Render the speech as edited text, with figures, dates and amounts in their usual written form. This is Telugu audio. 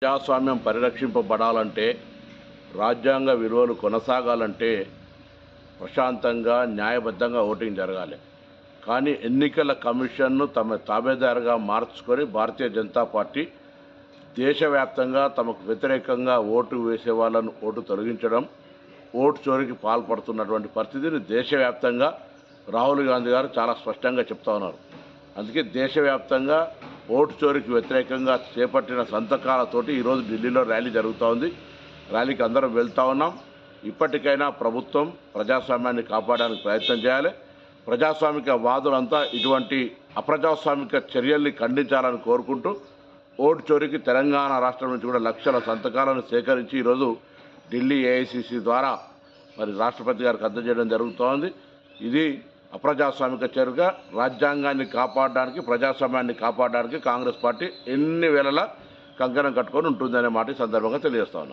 ప్రజాస్వామ్యం పరిరక్షింపబడాలంటే, రాజ్యాంగ విలువలు కొనసాగాలంటే ప్రశాంతంగా, న్యాయబద్ధంగా ఓటింగ్ జరగాలి. కానీ ఎన్నికల కమిషన్ను తమ తాబేదారుగా మార్చుకొని భారతీయ జనతా పార్టీ దేశవ్యాప్తంగా తమకు వ్యతిరేకంగా ఓటు వేసే వాళ్ళను ఓటు తొలగించడం, ఓటు చోరీకి పాల్పడుతున్నటువంటి పరిస్థితిని దేశవ్యాప్తంగా రాహుల్ గాంధీ గారు చాలా స్పష్టంగా చెప్తా ఉన్నారు. అందుకే దేశవ్యాప్తంగా ఓటు చోరీకి వ్యతిరేకంగా చేపట్టిన సంతకాలతోటి ఈరోజు ఢిల్లీలో ర్యాలీ జరుగుతూ ఉంది. ర్యాలీకి అందరం వెళ్తూ ఉన్నాం. ఇప్పటికైనా ప్రభుత్వం ప్రజాస్వామ్యాన్ని కాపాడడానికి ప్రయత్నం చేయాలి. ప్రజాస్వామిక వాదులంతా ఇటువంటి అప్రజాస్వామిక చర్యల్ని ఖండించాలని కోరుకుంటూ, ఓటు చోరీకి తెలంగాణ రాష్ట్రం నుంచి కూడా లక్షల సంతకాలను సేకరించి ఈరోజు ఢిల్లీ ఏఐసిసి ద్వారా మరి రాష్ట్రపతి గారికి అందజేయడం జరుగుతోంది. ఇది అప్రజాస్వామిక చర్యగా రాజ్యాంగాన్ని కాపాడడానికి, ప్రజాస్వామ్యాన్ని కాపాడడానికి కాంగ్రెస్ పార్టీ ఎన్ని వేళలా కంకణం కట్టుకొని ఉంటుందనే మాట ఈ సందర్భంగా తెలియజేస్తా ఉన్నాను.